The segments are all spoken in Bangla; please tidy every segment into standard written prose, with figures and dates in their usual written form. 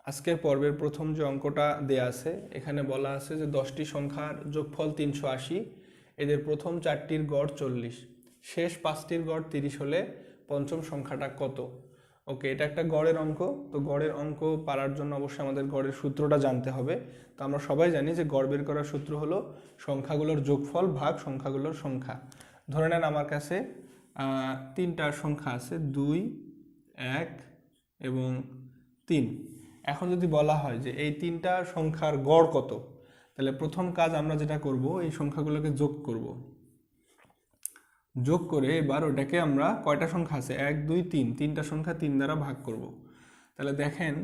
আজকের পর্বের প্রথম যে অঙ্কটা দেয়া আছে এখানে বলা আছে যে 10টি সংখ্যার যোগফল 380, এদের প্রথম 4টির গড় 40, শেষ 5টির গড় 30 হলে পঞ্চম সংখ্যাটা কত। ওকে, এটা একটা গড়ের অঙ্ক। তো গড়ের অঙ্ক পারার জন্য অবশ্যই আমাদের গড়ের সূত্রটা জানতে হবে। তো আমরা সবাই জানি যে গড় বের করার সূত্র হলো সংখ্যাগুলোর যোগফল ভাগ সংখ্যাগুলোর সংখ্যা। ধরে নেন আমার কাছে 3টা সংখ্যা আছে, 2, 1 এবং 3। এখন যদি বলা হয় যে এই 3টা সংখ্যার গড় কত, তাহলে প্রথম কাজ আমরা যেটা করব, এই সংখ্যাগুলোকে যোগ করব। যোগ করে এবার ওটাকে আমরা কয়টা সংখ্যা আছে 1, 2, 3, 3টা সংখ্যা 3 দ্বারা ভাগ করব। তাহলে দেখেন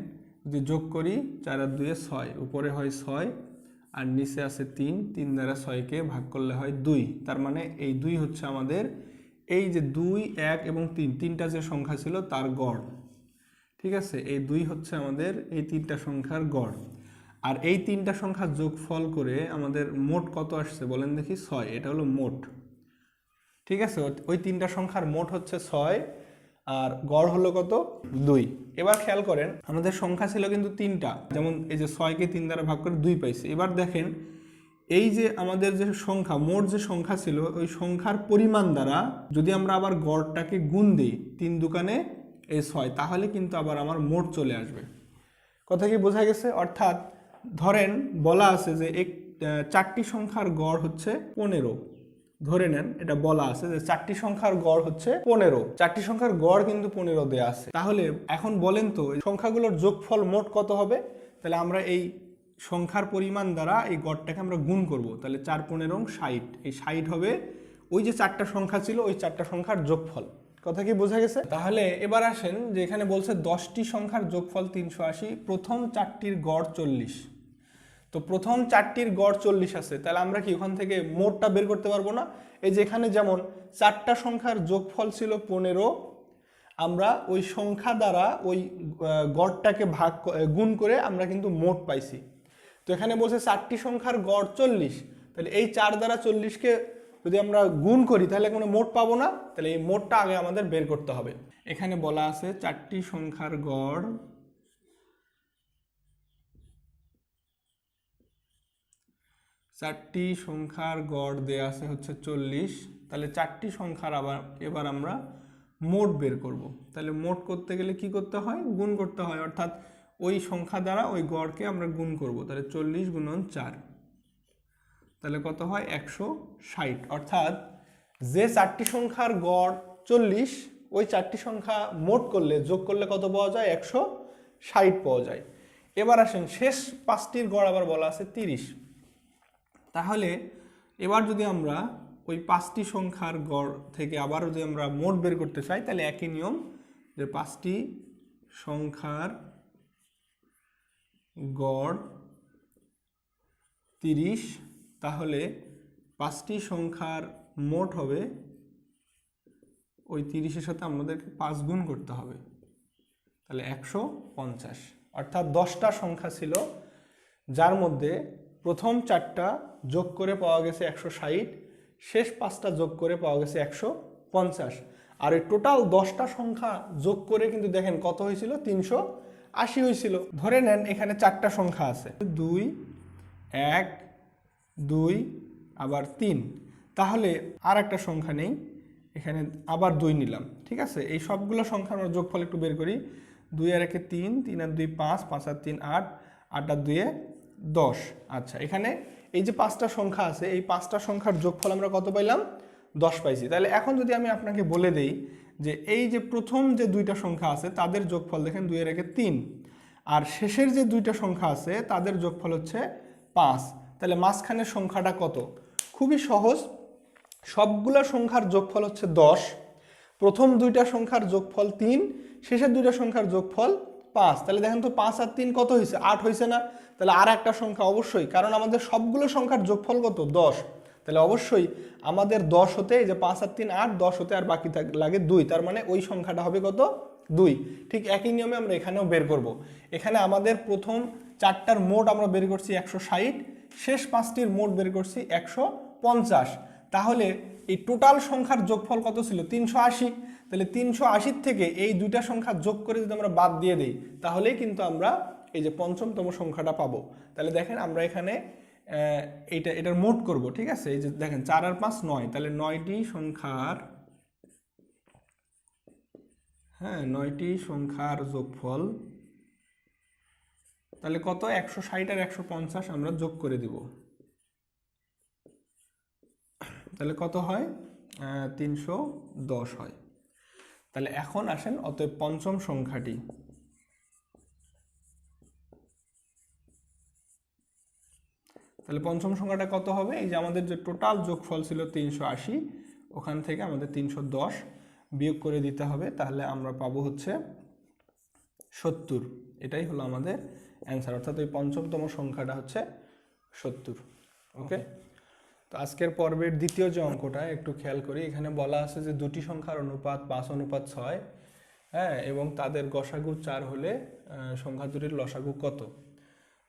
যদি যোগ করি 4 আর 2 6, উপরে হয় 6 আর নিচে আছে 3, 3 দ্বারা 6কে ভাগ করলে হয় 2। তার মানে এই 2 হচ্ছে আমাদের এই যে 2, 1 এবং 3, 3টা যে সংখ্যা ছিল তার গড়। ঠিক আছে, এই 2 হচ্ছে আমাদের এই 3টা সংখ্যার গড়। আর এই 3টা সংখ্যার যোগফল করে আমাদের মোট কত আসছে বলেন দেখি? 6। এটা হলো মোট। ঠিক আছে, ওই 3টা সংখ্যার মোট হচ্ছে 6 আর গড় হলো কত? 2। এবার খেয়াল করেন আমাদের সংখ্যা ছিল কিন্তু 3টা, যেমন এই যে 6কে 3 দ্বারা ভাগ করে 2 পাইছে। এবার দেখেন এই যে আমাদের যে সংখ্যা, মোট যে সংখ্যা ছিল, ওই সংখ্যার পরিমাণ দ্বারা যদি আমরা আবার গড়টাকে গুণ দিই 3 দুকানে এই 6, তাহলে কিন্তু আবার আমার মোট চলে আসবে। কথা কি বোঝা গেছে? অর্থাৎ ধরেন বলা আছে যে 4টি সংখ্যার গড় হচ্ছে 15। ধরে নেন এটা বলা আছে যে 4টি সংখ্যার গড় হচ্ছে 15। 4টি সংখ্যার গড় কিন্তু 15 দেয়া আছে। তাহলে এখন বলেন তো এই সংখ্যাগুলোর যোগফল মোট কত হবে? তাহলে আমরা এই সংখ্যার পরিমাণ দ্বারা এই গড়টাকে আমরা গুণ করব। তাহলে 4 15 60, এই 60 হবে ওই যে 4টা সংখ্যা ছিল ওই 4টা সংখ্যার যোগফল। কথা কি বোঝা গেছে? তাহলে এবার আসেন যে এখানে বলছে 10টি সংখ্যার যোগফল 380, প্রথম 4টির গড় 40। তো প্রথম 4টির গড় 40 আছে, তাহলে আমরা কি ওখান থেকে মোটটা বের করতে পারবো না? এই যে এখানে যেমন 4টা সংখ্যার যোগফল ছিল 15, আমরা ওই সংখ্যা দ্বারা ওই গড়টাকে গুণ করে আমরা কিন্তু মোট পাইছি। তো এখানে বলছে 4টি সংখ্যার গড় 40, তাহলে এই 4 দ্বারা 40কে যদি আমরা গুণ করি তাহলে কোনো মোট পাবো না। তাহলে এই মোটটা আগে আমাদের বের করতে হবে। এখানে বলা আছে 4টি সংখ্যার গড় 4টি সংখ্যার গড় দেয়া আছে হচ্ছে 40। তাহলে 4টি সংখ্যার এবার আমরা মোট বের করব। তাহলে মোট করতে গেলে কি করতে হয়? গুণ করতে হয়, অর্থাৎ ওই সংখ্যা দ্বারা ওই গড়কে আমরা গুণ করব। তাহলে 40 গুণন 4, তাহলে কত হয়? 160। অর্থাৎ যে 4টি সংখ্যার গড় 40, ওই 4টি সংখ্যা মোট করলে যোগ করলে কত পাওয়া যায়? 160 পাওয়া যায়। এবার আসেন শেষ 5টির গড় আবার বলা আছে 30। তাহলে এবার যদি আমরা ওই 5টি সংখ্যার গড় থেকে আবার যদি আমরা মোট বের করতে চাই, তাহলে একই নিয়ম, যে 5টি সংখ্যার গড় 30, তাহলে 5টি সংখ্যার মোট হবে ওই 30-এর সাথে আমাদেরকে 5 গুণ করতে হবে, তাহলে 150। অর্থাৎ 10টা সংখ্যা ছিল যার মধ্যে প্রথম 4টা যোগ করে পাওয়া গেছে 160, শেষ 5টা যোগ করে পাওয়া গেছে 150। আর এই টোটাল 10টা সংখ্যা যোগ করে কিন্তু দেখেন কত হয়েছিল? 380 হয়েছিল। ধরে নেন এখানে 4টা সংখ্যা আছে, 2, 1, 2 আবার 3। তাহলে আর একটা সংখ্যা নেই, এখানে আবার 2 নিলাম। ঠিক আছে, এই সবগুলো সংখ্যা আমরা যোগফল একটু বের করি। 2 আর 1 3, 3 আর 2 5, 5 আর 3 8, 8 আর 2 10। আচ্ছা, এখানে এই যে 5টা সংখ্যা আছে, এই 5টা সংখ্যার যোগফল আমরা কত পাইলাম? 10 পাইছি। তাহলে এখন যদি আমি আপনাকে বলে দেই যে এই যে প্রথম যে 2টা সংখ্যা আছে তাদের যোগফল দেখেন 2 আর 1 3, আর শেষের যে 2টা সংখ্যা আছে তাদের যোগফল হচ্ছে 5। তাহলে মাঝখানের সংখ্যাটা কত? খুবই সহজ, সবগুলা সংখ্যার যোগফল হচ্ছে 10। প্রথম 2টা সংখ্যার যোগফল 3, শেষের 2টা সংখ্যার যোগফল 5। তাহলে দেখেন তো 5 আর 3 কত হয়েছে? 8 হয়েছে না? তাহলে আর একটা সংখ্যা অবশ্যই, কারণ আমাদের সবগুলো সংখ্যার যোগফল কত? 10। তাহলে অবশ্যই আমাদের 10 হতে, এই যে 5 আর 3 8, 10 হতে আর বাকি লাগে 2, তার মানে ওই সংখ্যাটা হবে কত? 2। ঠিক একই নিয়মে আমরা এখানেও বের করব। এখানে আমাদের প্রথম 4টার মোট আমরা বের করছি 160, শেষ 5টির মোট বের করছি 150। তাহলে এই টোটাল সংখ্যার যোগফল কত ছিল? 380। তাহলে 380 থেকে এই 2টা সংখ্যা যোগ করে যদি আমরা বাদ দিয়ে দেই, তাহলেই কিন্তু আমরা এই যে পঞ্চমতম সংখ্যাটা পাবো। তাহলে দেখেন আমরা এখানে এটার মোট করব, ঠিক আছে। এই যে দেখেন 4 আর 5 9, তাহলে 9টি সংখ্যার, হ্যাঁ 9টি সংখ্যার যোগফল, তাহলে কত, 160 আর 150 আমরা যোগ করে দিব, তাহলে কত হয়, 310 হয়। তাহলে এখন আসেন অতএব পঞ্চম সংখ্যাটি, তাহলে পঞ্চম সংখ্যাটা কত হবে, এই যে আমাদের যে টোটাল যোগফল ছিল 380, ওখান থেকে আমাদের 310 বিয়োগ করে দিতে হবে, তাহলে আমরা পাবো হচ্ছে 70। এটাই হলো আমাদের অ্যান্সার, অর্থাৎ ওই পঞ্চমতম সংখ্যাটা হচ্ছে 70। ওকে, তো আজকের পর্বের দ্বিতীয় যে অঙ্কটা একটু খেয়াল করি। এখানে বলা আছে যে দুটি সংখ্যার অনুপাত 5:6, হ্যাঁ, এবং তাদের গসাগু 4 হলে সংখ্যা দুটির লসাগু কত।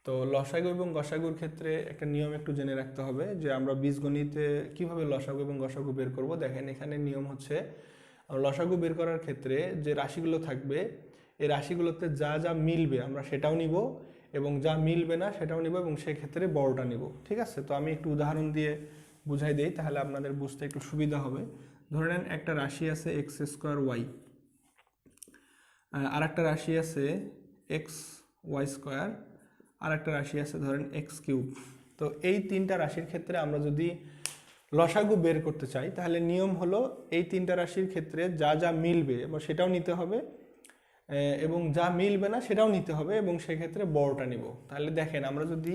তো লসাগু এবং গসাগুর ক্ষেত্রে একটা নিয়ম একটু জেনে রাখতে হবে, যে আমরা বীজগণিতে কিভাবে লসাগু এবং গসাগু বের করব। দেখেন এখানে নিয়ম হচ্ছে, লসাগু বের করার ক্ষেত্রে যে রাশিগুলো থাকবে, এই রাশিগুলোতে যা যা মিলবে আমরা সেটাও নিব, এবং যা মিলবে না সেটাও নিব, এবং সেক্ষেত্রে বড়টা নিব, ঠিক আছে। তো আমি একটু উদাহরণ দিয়ে বুঝাই দেই, তাহলে আপনাদের বুঝতে একটু সুবিধা হবে। ধরে নেন একটা রাশি আছে x²y, আর একটা রাশি আছে xy², আর একটা রাশি আছে ধরেন x3। তো এই তিনটা রাশির ক্ষেত্রে আমরা যদি লসাগু বের করতে চাই, তাহলে নিয়ম হলো এই তিনটা রাশির ক্ষেত্রে যা যা মিলবে এবং সেটাও নিতে হবে, এবং যা মিলবে না সেটাও নিতে হবে, এবং সেক্ষেত্রে বড়টা নিব। তাহলে দেখেন আমরা যদি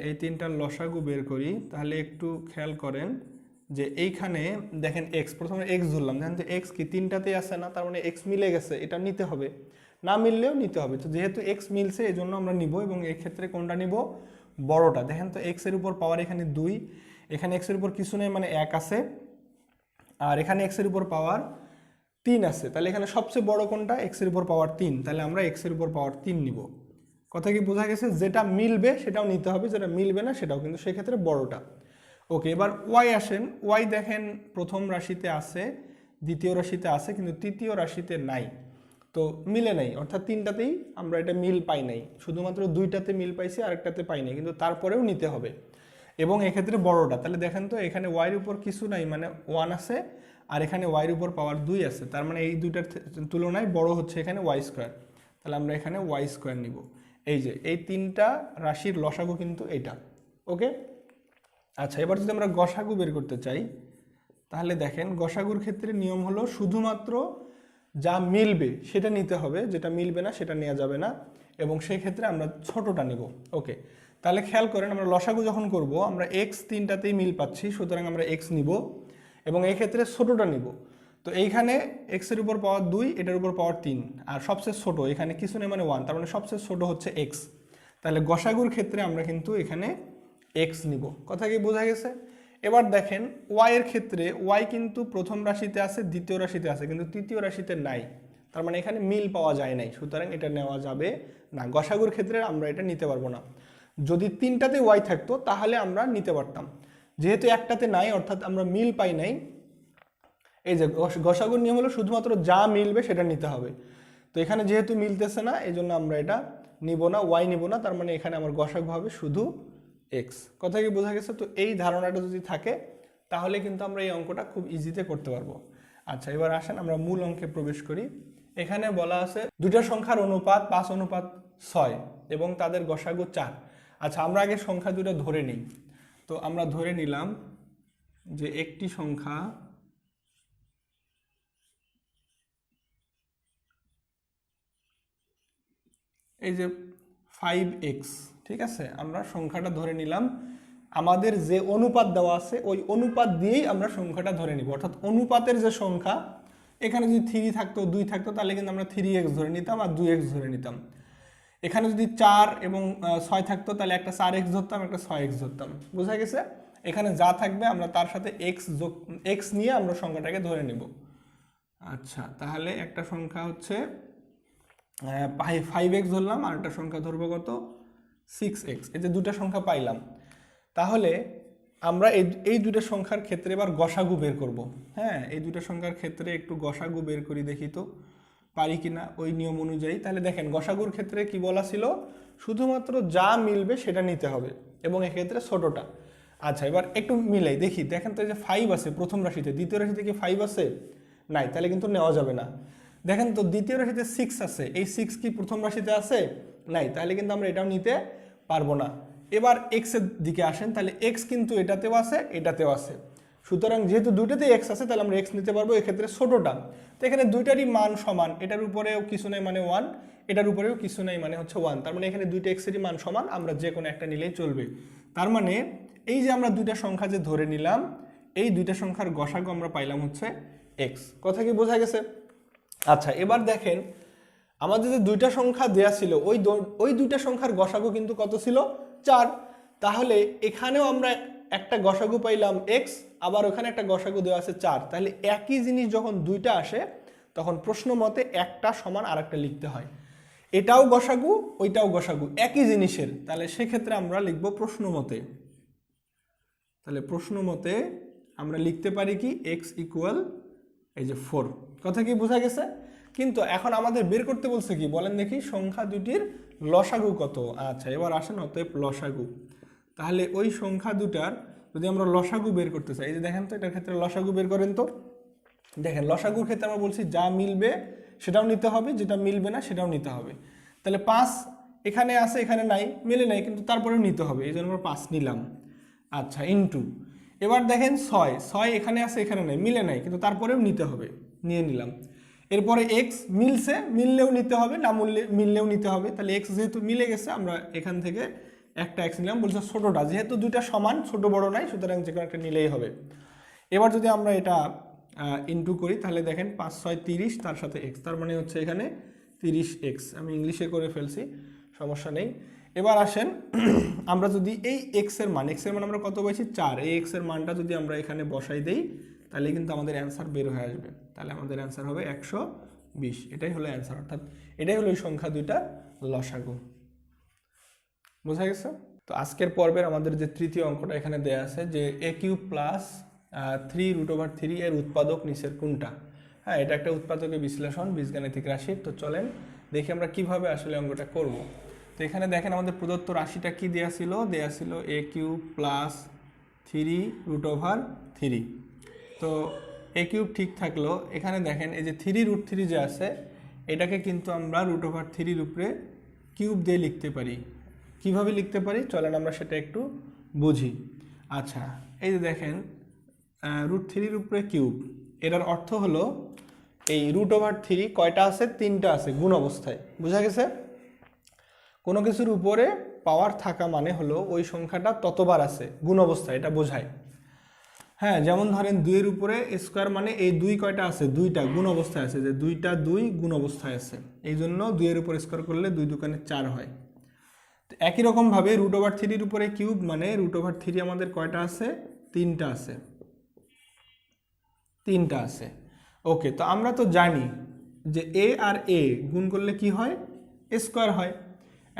এই তিনটার লসাগু বের করি, তাহলে একটু খেয়াল করেন যে এইখানে দেখেন এক্স, প্রথমে এক্স ধরলাম, দেখেন যে এক্স কি তিনটাতেই আছে না, তার মানে এক্স মিলে গেছে, এটা নিতে হবে, না মিললেও নিতে হবে। তো যেহেতু এক্স মিলছে এই জন্য আমরা নিব, এবং এই ক্ষেত্রে কোনটা নিব, বড়টা। দেখেন তো এক্সের উপর পাওয়ার এখানে 2, এখানে এক্সের উপর কিছু নেই মানে 1 আছে, আর এখানে এক্সের উপর পাওয়ার 3 আছে, তাহলে এখানে সবচেয়ে বড় কোনটা, এক্সের উপর পাওয়ার 3, তাহলে আমরা এক্সের উপর পাওয়ার 3 নিব। কথা কি বোঝা গেছে, যেটা মিলবে সেটাও নিতে হবে, যেটা মিলবে না সেটাও, কিন্তু সেক্ষেত্রে বড়টা। ওকে, এবার ওয়াই আসেন। ওয়াই দেখেন প্রথম রাশিতে আছে, দ্বিতীয় রাশিতে আছে, কিন্তু তৃতীয় রাশিতে নাই, তো মিলে নাই, অর্থাৎ তিনটাতেই আমরা এটা মিল পাই নাই, শুধুমাত্র দুইটাতে মিল পাইছি, আরেকটাতে পাই নাই, কিন্তু তারপরেও নিতে হবে, এবং এক্ষেত্রে বড়টা। তাহলে দেখেন তো এখানে ওয়াইয়ের উপর কিছু নাই মানে 1 আছে, আর এখানে ওয়াইয়ের উপর পাওয়ার 2 আছে, তার মানে এই দুইটার তুলনায় বড় হচ্ছে এখানে y²। তাহলে আমরা এখানে y² নিব। এই যে এই তিনটা রাশির লসাগু কিন্তু এইটা। ওকে, আচ্ছা, এবার যদি আমরা গসাগু বের করতে চাই, তাহলে দেখেন গসাগুর ক্ষেত্রে নিয়ম হলো শুধুমাত্র যা মিলবে সেটা নিতে হবে, যেটা মিলবে না সেটা নেওয়া যাবে না, এবং সেই ক্ষেত্রে আমরা ছোটটা নিব। ওকে, তাহলে খেয়াল করেন আমরা লসাগু যখন করব, আমরা এক্স তিনটাতেই মিল পাচ্ছি, সুতরাং আমরা এক্স নিব, এবং এই ক্ষেত্রে ছোটটা নিব। তো এইখানে এক্সের উপর পাওয়ার 2, এটার উপর পাওয়ার 3, আর সবচেয়ে ছোট এখানে কিছু নেই মানে 1, তার মানে সবচেয়ে ছোট হচ্ছে এক্স। তাহলে গসাগুর ক্ষেত্রে আমরা কিন্তু এখানে এক্স নিব। কথা কি বোঝা গেছে? এবার দেখেন ওয়াই এর ক্ষেত্রে, ওয়াই কিন্তু প্রথম রাশিতে আছে, দ্বিতীয় রাশিতে আছে, কিন্তু তৃতীয় রাশিতে নাই, তার মানে এখানে মিল পাওয়া যায় নাই, সুতরাং এটা নেওয়া যাবে না। গসাগুর ক্ষেত্রে আমরা এটা নিতে পারবো না। যদি তিনটাতে ওয়াই থাকতো তাহলে আমরা নিতে পারতাম, যেহেতু একটাতে নাই অর্থাৎ আমরা মিল পাই নাই। এই যে গসাগুর নিয়ম হলো শুধুমাত্র যা মিলবে সেটা নিতে হবে, তো এখানে যেহেতু মিলতেছে না এই জন্য আমরা এটা নিব না, ওয়াই নিব না, তার মানে এখানে আমার গসাগু হবে শুধু এক্স। কথা কি বোঝা গেছে? তো এই ধারণাটা যদি থাকে তাহলে কিন্তু আমরা এই অঙ্কটা খুব ইজিতে করতে পারবো। আচ্ছা, এবার আসেন আমরা মূল অঙ্কে প্রবেশ করি। এখানে বলা আছে দুইটা সংখ্যার অনুপাত 5:6 এবং তাদের গসাগু 4। আচ্ছা, আমরা আগে সংখ্যা দুটো ধরে নিই। তো আমরা ধরে নিলাম যে একটি সংখ্যা এই যে 5x, ঠিক আছে, আমরা সংখ্যাটা ধরে নিলাম। আমাদের যে অনুপাত দেওয়া আছে ওই অনুপাত দিয়েই আমরা সংখ্যাটা ধরে নিব, অর্থাৎ অনুপাতের যে সংখ্যা, এখানে যদি 3 থাকতো 2 থাকতো তাহলে কিন্তু আমরা 3x ধরে নিতাম আর 2x ধরে নিতাম। এখানে যদি 4 এবং 6 থাকতো তাহলে একটা 4x ধরতাম, একটা 6x ধরতাম। বোঝা গেছে? এখানে যা থাকবে আমরা তার সাথে x নিয়ে আমরা সংখ্যাটাকে ধরে নিব। আচ্ছা, তাহলে একটা সংখ্যা হচ্ছে 5x ধরলাম, আর একটা সংখ্যা ধরবো কত, 6x। এই যে দুটা সংখ্যা পাইলাম, তাহলে আমরা এই দুটো সংখ্যার ক্ষেত্রে এবার গসাগু বের করব। হ্যাঁ, এই দুটো সংখ্যার ক্ষেত্রে একটু গসাগু বের করি দেখি তো। পারি কিনা ওই নিয়ম অনুযায়ী। তাহলে দেখেন গসাগুর ক্ষেত্রে কি বলা ছিল, শুধুমাত্র যা মিলবে সেটা নিতে হবে এবং এক্ষেত্রে ছোটটা। আচ্ছা এবার একটু মিলাই দেখি, দেখেন তো এই যে 5 আছে প্রথম রাশিতে, দ্বিতীয় রাশিতে কি 5 আছে? নাই, তাহলে কিন্তু নেওয়া যাবে না। দেখেন তো দ্বিতীয় রাশিতে 6 আছে, এই 6 কি প্রথম রাশিতে আছে? নাই, তাহলে কিন্তু আমরা এটাও নিতে পারবো না। এবার এক্স এর দিকে আসেন, তাহলে এক্স কিন্তু এটাতেও আছে এটাতেও আছে, সুতরাং যেহেতু দুইটাতেই এক্স আছে তাহলে আমরা এক্স নিতে পারবো, এক্ষেত্রে ছোটটা। তো এখানে দুইটারই মান সমান, এটার উপরেও কিছু নাই মানে 1, এটার উপরেও কিছু নাই মানে হচ্ছে 1, তার মানে এখানে দুইটা এক্সেরই মান সমান, আমরা যে কোনো একটা নিলেই চলবে। তার মানে এই যে আমরা দুইটা সংখ্যা যে ধরে নিলাম, এই দুইটা সংখ্যার গসাগু আমরা পাইলাম হচ্ছে এক্স। কথা কি বোঝা গেছে? আচ্ছা এবার দেখেন আমাদের যে দুইটা সংখ্যা দেয়া ছিল ওই দুইটা সংখ্যার গসাগু কিন্তু কত ছিল? 4। তাহলে এখানেও আমরা একটা গসাগু পাইলাম এক্স, আবার ওখানে একটা গসাগু দেওয়া আছে 4। তাহলে একই জিনিস যখন দুইটা আসে তখন প্রশ্ন মতে একটা সমান আর একটা লিখতে হয়, এটাও গসাগু ওইটাও গসাগু একই জিনিসের, তাহলে সেক্ষেত্রে আমরা লিখব প্রশ্ন মতে। তাহলে প্রশ্ন মতে আমরা লিখতে পারি কি এক্স ইকুয়াল এই যে 4। কথা কি বোঝা গেছে? কিন্তু এখন আমাদের বের করতে বলছে কি বলেন দেখি, সংখ্যা দুটির লসাগু কত। আচ্ছা এবার আসেন অতএব লসাগু। তাহলে ওই সংখ্যা দুটার যদি আমরা লসাগু বের করতে চাই, এই যে দেখেন তো এটার ক্ষেত্রে লসাগু বের করেন তো। দেখেন লসাগুর ক্ষেত্রে আমরা বলছি যা মিলবে সেটাও নিতে হবে, যেটা মিলবে না সেটাও নিতে হবে। তাহলে 5 এখানে আছে এখানে নাই, মিলে নাই, কিন্তু তারপরেও নিতে হবে, এই জন্য আমরা 5 নিলাম। আচ্ছা ইনটু, এবার দেখেন 6 এখানে আছে এখানে নাই, মিলে নাই, কিন্তু তারপরেও নিতে হবে, নিয়ে নিলাম। এরপরে এক্স মিলছে, মিললেও নিতে হবে, না মিললেও নিতে হবে। তাহলে এক্স যেহেতু মিলে গেছে আমরা এখান থেকে একটা এক্স নিলাম, বলছে ছোটোটা, যেহেতু দুইটা সমান ছোট বড় নাই, সুতরাং যে কোনো একটা নিলেই হবে। এবার যদি আমরা এটা ইনটু করি তাহলে দেখেন 5 6 30, তার সাথে এক্স, তার মানে হচ্ছে এখানে 30x। আমি ইংলিশে করে ফেলছি, সমস্যা নেই। এবার আসেন আমরা যদি এই এক্স এর মান আমরা কত পাইছি 4, এই এক্স এর মানটা যদি আমরা এখানে বসাই দেই তাহলে কিন্তু আমাদের অ্যান্সার বের হয়ে আসবে। তাহলে আমাদের অ্যান্সার হবে 120, এটাই হলো অ্যান্সার, অর্থাৎ এটাই হলো এই সংখ্যা দুইটা লসাগু। বোঝা গেছে? তো আজকের পর্বের আমাদের যে তৃতীয় অঙ্কটা এখানে দেয়া আছে যে a³ প্লাস 3√3 এর উৎপাদক নিচের কোনটা। হ্যাঁ, এটা একটা উৎপাদকের বিশ্লেষণ বীজগাণিতিক রাশি। তো চলেন দেখি আমরা কিভাবে আসলে অঙ্কটা করব। তো এখানে দেখেন আমাদের প্রদত্ত রাশিটা কি দেয়া ছিল a³ প্লাস 3√3। তো a³ ঠিক থাকলো, এখানে দেখেন এই যে 3√3 যে আছে এটাকে কিন্তু আমরা √3 উপরে কিউব দিয়ে লিখতে পারি। কিভাবে লিখতে পারি চলেন আমরা সেটা একটু বুঝি। আচ্ছা এই যে দেখেন √3 উপরে কিউব, এটার অর্থ হলো এই √3 কয়টা আছে? 3টা আছে গুণ অবস্থায়। বোঝা গেছে? কোনো কিছুর উপরে পাওয়ার থাকা মানে হলো ওই সংখ্যাটা ততবার আছে গুণ অবস্থায়, এটা বোঝায়। হ্যাঁ, যেমন ধরেন 2 এর উপরে স্কোয়ার মানে এই 2 কয়টা আছে? 2টা গুণ অবস্থায় আছে, যে 2টা 2 গুণ অবস্থায় আছে, এই জন্য 2 এর উপর স্কোয়ার করলে 2 দুগুণে 4 হয়। একই রকমভাবে √3 উপরে কিউব মানে √3 আমাদের কয়টা আছে? 3টা আছে, 3টা আছে। ওকে, তো আমরা তো জানি যে এ আর এ গুণ করলে কি হয়? স্কোয়ার হয়।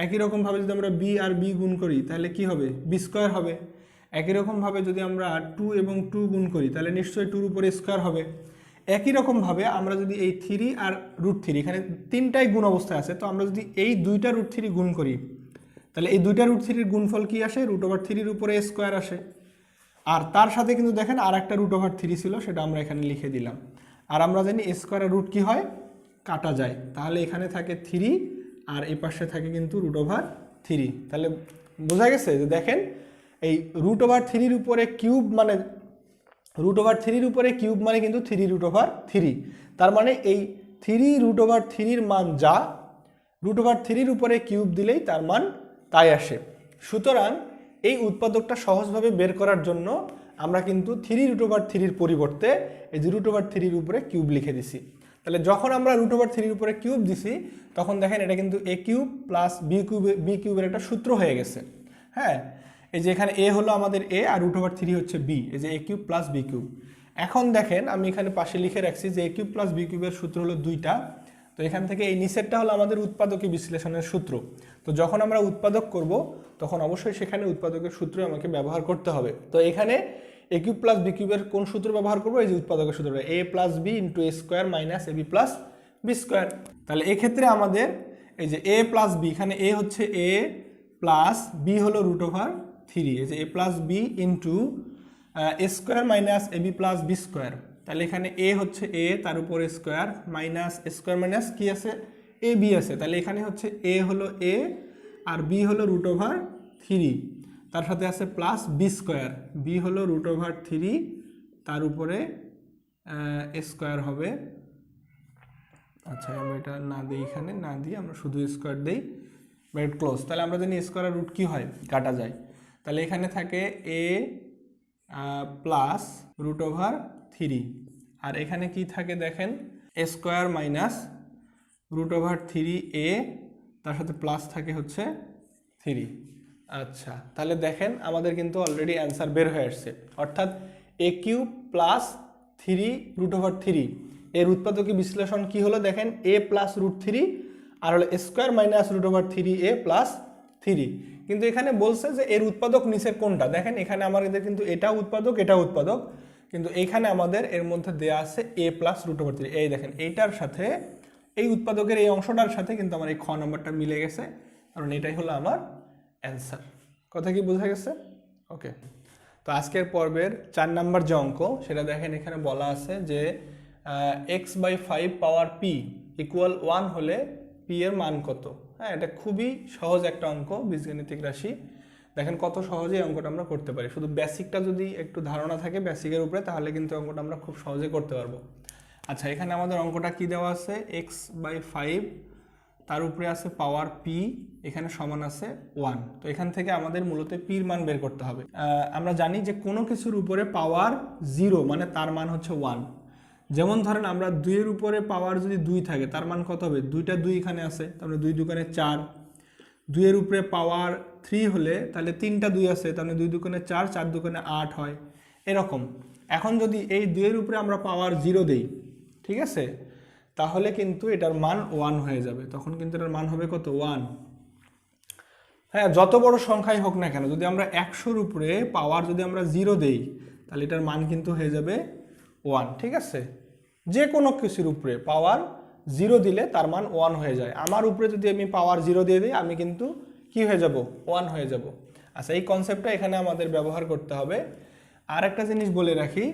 একই রকমভাবে যদি আমরা বি আর বি গুণ করি তাহলে কি হবে? বি স্কোয়ার হবে। একই রকমভাবে যদি আমরা 2 এবং 2 গুণ করি তাহলে নিশ্চয়ই 2 উপরে স্কোয়ার হবে। একই রকমভাবে আমরা যদি এই 3 আর √3 এখানে 3টাই গুণ অবস্থায় আছে, তো আমরা যদি এই 2টা √3 গুণ করি তাহলে এই 2টা √3 এর গুণফল কি আসে? √3 উপরে স্কোয়ার আসে। আর তার সাথে কিন্তু দেখেন আর একটা √3 ছিল, সেটা আমরা এখানে লিখে দিলাম। আর আমরা জানি স্কোয়ারের রুট কি হয়? কাটা যায়। তাহলে এখানে থাকে 3 আর এই পাশে থাকে কিন্তু √3। তাহলে বোঝা গেছে যে দেখেন এই √3 উপরে কিউব মানে √3 উপরে কিউব মানে কিন্তু 3√3। তার মানে এই 3√3 মান যা √3 উপরে কিউব দিলেই তার মান তাই আসে। সুতরাং এই উৎপাদকটা সহজভাবে বের করার জন্য আমরা কিন্তু 3√3 পরিবর্তে এই যে √3 উপরে কিউব লিখে দিছি। তাহলে যখন আমরা √3 উপরে কিউব দিছি তখন দেখেন এটা কিন্তু a³ প্লাস বি কিউবের একটা সূত্র হয়ে গেছে। হ্যাঁ, এই যে এখানে a হলো আমাদের a আর √3 হচ্ছে b, এই যে a³ প্লাস b³। এখন দেখেন আমি এখানে পাশে লিখে রাখছি যে a³ প্লাস b³ সূত্র হলো 2টা। তো এখান থেকে এই নিচেরটা হলো আমাদের উৎপাদকীয় বিশ্লেষণের সূত্র। তো যখন আমরা উৎপাদক করব তখন অবশ্যই সেখানে উৎপাদকের সূত্র আমাকে ব্যবহার করতে হবে। তো এখানে a³ প্লাস b³ কোন সূত্র ব্যবহার করব? এই যে উৎপাদকের সূত্রটা a plus b into a square minus ab plus B square. তাহলে এক্ষেত্রে আমাদের এই যে এ প্লাস বি, এখানে এ হচ্ছে এ প্লাস বি হলো √3, এই যে এ plus B into A square minus A B plus B square. তাহলে এখানে এ হচ্ছে এ, তার উপরে স্কোয়ার মাইনাস স্কোয়ার মাইনাস কি আছে, এ বি আছে। তাহলে এখানে হচ্ছে এ হলো এ আর বি হলো √3, তার সাথে আছে প্লাস বি স্কোয়ার, বি হলো √3, তার উপরে স্কোয়ার হবে। আচ্ছা আমরা এটা না দিই, এখানে না দিই, আমরা শুধু স্কোয়ার দিই, ব্র্যাকেট ক্লোজ। তাহলে আমরা জানি স্কোয়ার রুট কি হয়, কাটা যায়। তাহলে এখানে থাকে এ প্লাস √3, আর এখানে কি থাকে দেখেন, এ স্কোয়ার মাইনাস √3 এ, তার সাথে প্লাস থাকে হচ্ছে 3। আচ্ছা তাহলে দেখেন আমাদের কিন্তু অলরেডি অ্যান্সার বের হয়ে আসছে, অর্থাৎ এ কিউব প্লাস 3√3 এর উৎপাদকীয় বিশ্লেষণ কি হলো দেখেন, এ প্লাস √3 আর হলো স্কোয়ার মাইনাস √3 এ প্লাস 3। কিন্তু এখানে বলছে যে এর উৎপাদক নিচের কোনটা, দেখেন এখানে আমাদের কিন্তু এটা উৎপাদক, এটা উৎপাদক, কিন্তু এইখানে আমাদের এর মধ্যে দেয়া আছে এ প্লাস √3। এই দেখেন এইটার সাথে এই উৎপাদকের এই অংশটার সাথে কিন্তু আমার এই খ নম্বরটা মিলে গেছে, কারণ এটাই হলো আমার অ্যান্সার। কথা কি বোঝা গেছে? ওকে, তো আজকের পর্বের 4 নম্বর যে অঙ্ক সেটা দেখেন, এখানে বলা আছে যে x/5 পাওয়ার p ইকুয়াল 1 হলে p এর মান কত। হ্যাঁ, এটা খুবই সহজ একটা অঙ্ক, বীজগণিতিক রাশি। দেখেন কত সহজেই অঙ্কটা আমরা করতে পারি, শুধু বেসিকটা যদি একটু ধারণা থাকে বেসিকের উপরে, তাহলে কিন্তু অঙ্কটা আমরা খুব সহজে করতে পারবো। আচ্ছা এখানে আমাদের অঙ্কটা কি দেওয়া আছে, x/5, তার উপরে আছে পাওয়ার p, এখানে সমান আছে 1। তো এখান থেকে আমাদের মূলত p এর মান বের করতে হবে। আমরা জানি যে কোনো কিছুর উপরে পাওয়ার 0 মানে তার মান হচ্ছে 1। যেমন ধরেন আমরা 2 এর উপরে পাওয়ার যদি 2 থাকে তার মান কত হবে, 2টা 2 এখানে আছে, তাহলে 2 দুগুণে 4। 2 এর উপরে পাওয়ার 3 হলে তাহলে 3টা 2 আছে, তাহলে 2 দুগুণে 4, 4 দুগুণে 8 হয়, এরকম। এখন যদি এই 2 এর উপরে আমরা পাওয়ার 0 দেই, ঠিক আছে, তাহলে কিন্তু এটার মান 1 হয়ে যাবে, তখন কিন্তু এটার মান হবে কত, 1। হ্যাঁ, যত বড় সংখ্যাই হোক না কেন, যদি আমরা 100-র উপরে পাওয়ার যদি আমরা 0 দেই তাহলে এটার মান কিন্তু হয়ে যাবে 1, ঠিক আছে। যে কোনো কিছুর উপরে পাওয়ার 0 দিলে তার মান 1 হয়ে যায়। আমার উপরে যদি আমি পাওয়ার 0 দিয়ে দিই, আমি কিন্তু কি হয়ে যাব, 1 হয়ে যাব। আচ্ছা এই কনসেপ্টটা এখানে আমাদের ব্যবহার করতে হবে। আর একটা জিনিস বলে রাখি,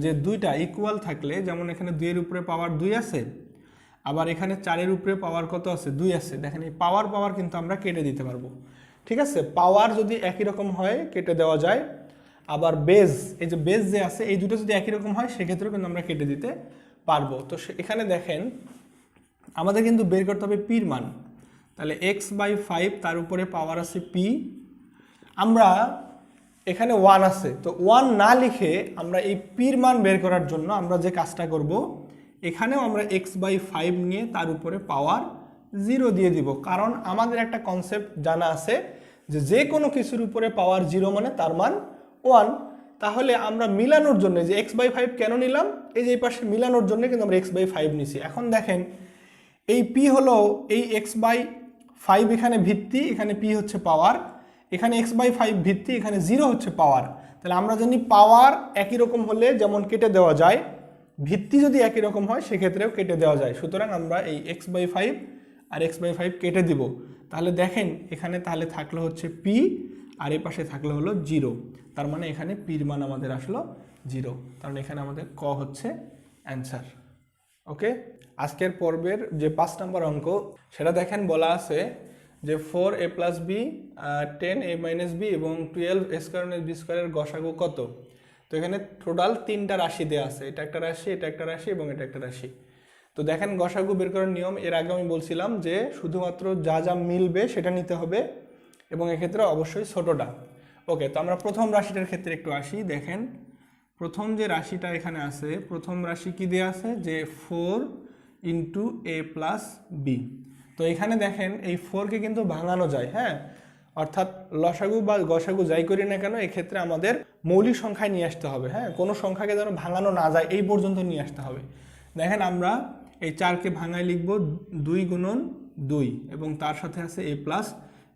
যে দুইটা ইকুয়াল থাকলে, যেমন এখানে 2 এর উপরে পাওয়ার 2 আছে, আবার এখানে 4 এর উপরে পাওয়ার কত আছে, 2 আছে, দেখেন এই পাওয়ার কিন্তু আমরা কেটে দিতে পারবো, ঠিক আছে। পাওয়ার যদি একই রকম হয় কেটে দেওয়া যায়, আবার বেজ, এই যে বেজ যে আছে এই দুটো যদি একই রকম হয় সেক্ষেত্রেও কিন্তু আমরা কেটে দিতে পারবো। তো এখানে দেখেন আমাদের কিন্তু বের করতে হবে পির মান। তাহলে x/5 তার উপরে পাওয়ার আছে p, আমরা এখানে 1 আছে, তো 1 না লিখে আমরা এই পির মান বের করার জন্য আমরা যে কাজটা করব, এখানেও আমরা x/5 নিয়ে তার উপরে পাওয়ার 0 দিয়ে দিব, কারণ আমাদের একটা কনসেপ্ট জানা আছে যে যে কোনো কিছুর উপরে পাওয়ার 0 মানে তার মান 1। তাহলে আমরা মিলানোর জন্য যে x/5 কেন নিলাম, এই যে এই পাশে মিলানোর জন্য কিন্তু আমরা x/5 নিছি। এখন দেখেন এই p হলো এই x/5 এখানে ভিত্তি, এখানে p হচ্ছে পাওয়ার, এখানে x/5 ভিত্তি, এখানে 0 হচ্ছে পাওয়ার। তাহলে আমরা জানি পাওয়ার একই রকম হলে যেমন কেটে দেওয়া যায়, ভিত্তি যদি একই রকম হয় সেক্ষেত্রেও কেটে দেওয়া যায়। সুতরাং আমরা এই x/5 আর x/5 কেটে দিব। তাহলে দেখেন এখানে তাহলে থাকলো হচ্ছে p, আর এই পাশে থাকলো হলো 0, তার মানে এখানে পির মান আমাদের আসলো 0, কারণ এখানে আমাদের ক হচ্ছে অ্যান্সার। ওকে, আজকের পর্বের যে 5 নম্বর অঙ্ক সেটা দেখেন বলা আছে যে 4a + b 10a - b এবং 12a² b² এর গসাগু কত। তো এখানে টোটাল 3টা রাশি দেওয়া আছে, এটা একটা রাশি, এটা একটা রাশি এবং এটা একটা রাশি। তো দেখেন গসাগু বের করার নিয়ম, এর আগে আমি বলছিলাম যে শুধুমাত্র যা যা মিলবে সেটা নিতে হবে, এবং এক্ষেত্রে অবশ্যই ছোটটা। ওকে, তো আমরা প্রথম রাশিটার ক্ষেত্রে একটু আসি। দেখেন প্রথম যে রাশিটা এখানে আছে, প্রথম রাশি কি দেওয়া আছে যে 4 × a + b। তো এখানে দেখেন এই 4কে কিন্তু ভাঙানো যায়, হ্যাঁ, অর্থাৎ লসাগু বা গসাগু যাই করি না কেন এক্ষেত্রে আমাদের মৌলিক সংখ্যায় নিয়ে আসতে হবে। হ্যাঁ, কোনো সংখ্যাকে যেন ভাঙানো না যায় এই পর্যন্ত নিয়ে আসতে হবে। দেখেন আমরা এই 4কে ভাঙায় লিখব 2 × 2 এবং তার সাথে আছে a +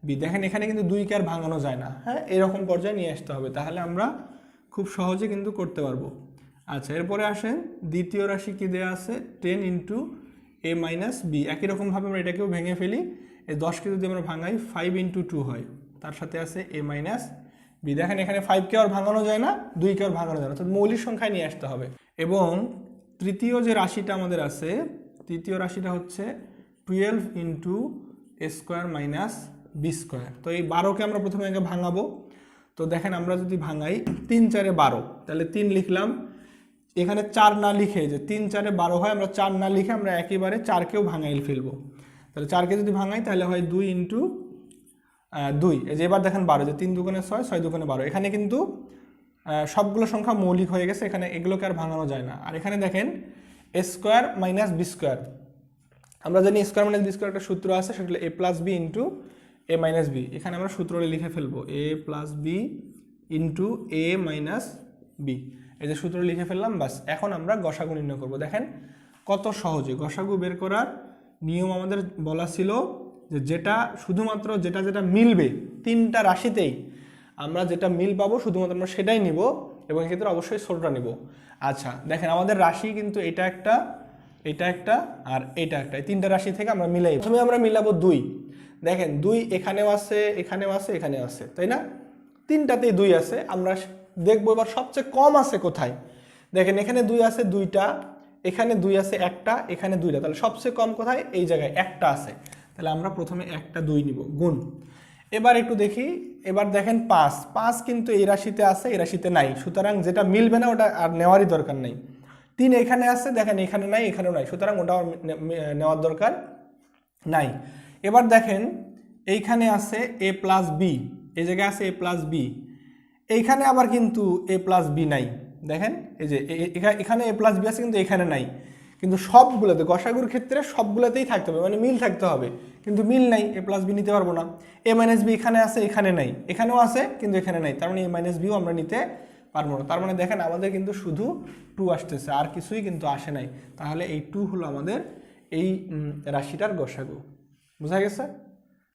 b। দেখেন এখানে কিন্তু 2কে আর ভাঙানো যায় না, হ্যাঁ, এরকম পর্যায়ে নিয়ে আসতে হবে, তাহলে আমরা খুব সহজে কিন্তু করতে পারবো। আচ্ছা এরপরে আসেন দ্বিতীয় রাশি কি দেওয়া আছে, 10 × এ মাইনাস বি। একই রকমভাবে আমরা এটাকেও ভেঙে ফেলি, এই 10কে যদি আমরা ভাঙাই 5 × 2 হয়, তার সাথে আছে এ মাইনাস বি। দেখেন এখানে 5কে আর ভাঙানো যায় না, 2কে আর ভাঙানো যায় না, অর্থাৎ মৌলিক সংখ্যায় নিয়ে আসতে হবে। এবং তৃতীয় যে রাশিটা আমাদের আছে, তৃতীয় রাশিটা হচ্ছে 12 × a square minus B square. তো এই 12কে আমরা প্রথমে আগে ভাঙাবো। তো দেখেন আমরা যদি ভাঙাই 3 × 4 = 12, তাহলে 3 লিখলাম, এখানে 4 না লিখে, যে 3 × 4 = 12 হয়, আমরা 4 না লিখে আমরা একেবারে 4কেও ভাঙাই ফেলবো। তাহলে 4কে যদি ভাঙাই তাহলে হয় 2 × 2। এই যে এবার দেখেন 12, যে 3 × 2 = 6, 6 × 2 = 12। এখানে কিন্তু সবগুলো সংখ্যা মৌলিক হয়ে গেছে, এখানে এগুলোকে আর ভাঙানো যায় না। আর এখানে দেখেন এ স্কোয়ার মাইনাস বি স্কোয়ার, আমরা জানি স্কোয়ার মাইনাস বি স্কোয়ার একটা সূত্র আছে, সেটা হলো a + b × a - b। এখানে আমরা সূত্রটা লিখে ফেলবো, a + b × a - b। এই যে সূত্র লিখে ফেললাম, বাস। এখন আমরা গসাগু নির্ণয় করব। দেখেন কত সহজে গসাগু বের করার নিয়ম আমাদের বলা ছিল, যে যেটা শুধুমাত্র যেটা মিলবে 3টা রাশিতেই, আমরা যেটা মিল পাবো শুধুমাত্র আমরা সেটাই নিব, এবং এক্ষেত্রে অবশ্যই ছোটটা নিব। আচ্ছা দেখেন আমাদের রাশি কিন্তু এটা একটা, এটা একটা, আর এটা একটা, এই 3টা রাশি থেকে আমরা মিলাই। প্রথমে আমরা মিলাবো 2। দেখেন 2 এখানেও আছে, এখানেও আছে, এখানেও আছে, তাই না? 3টাতেই 2 আছে। আমরা দেখবো এবার সবচেয়ে কম আছে কোথায়। দেখেন এখানে 2 আছে 2টা, এখানে 2 আছে 1টা, এখানে 2টা, তাহলে সবচেয়ে কম কোথায়? এই জায়গায় 1টা আছে। তাহলে আমরা প্রথমে 1টা 2 নিব, গুণ। এবার একটু দেখি, এবার দেখেন 5 কিন্তু এই রাশিতে আছে, এই রাশিতে নাই, সুতরাং যেটা মিলবে না ওটা আর নেওয়ারই দরকার নেই। 3 এখানে আছে, দেখেন এখানে নাই, এখানেও নাই, সুতরাং ওটাও নেওয়ার দরকার নাই। এবার দেখেন এইখানে আছে a + b, এই জায়গায় আছে a + b, এইখানে আবার কিন্তু a + b নাই। দেখেন এই যে এখানে a + b আছে, কিন্তু এখানে নাই। কিন্তু সবগুলোতে গসাগুর ক্ষেত্রে সবগুলোতেই থাকতে হবে, মানে মিল থাকতে হবে, কিন্তু মিল নাই, a + b নিতে পারবো না। a - b এখানে আছে, এখানে নাই, এখানেও আছে কিন্তু এখানে নাই, তার মানে a - bও আমরা নিতে পারবো না। তার মানে দেখেন আমাদের কিন্তু শুধু 2 আসতেছে, আর কিছুই কিন্তু আসে নাই। তাহলে এই 2 হলো আমাদের এই রাশিটার গসাগু। বোঝা গেছে?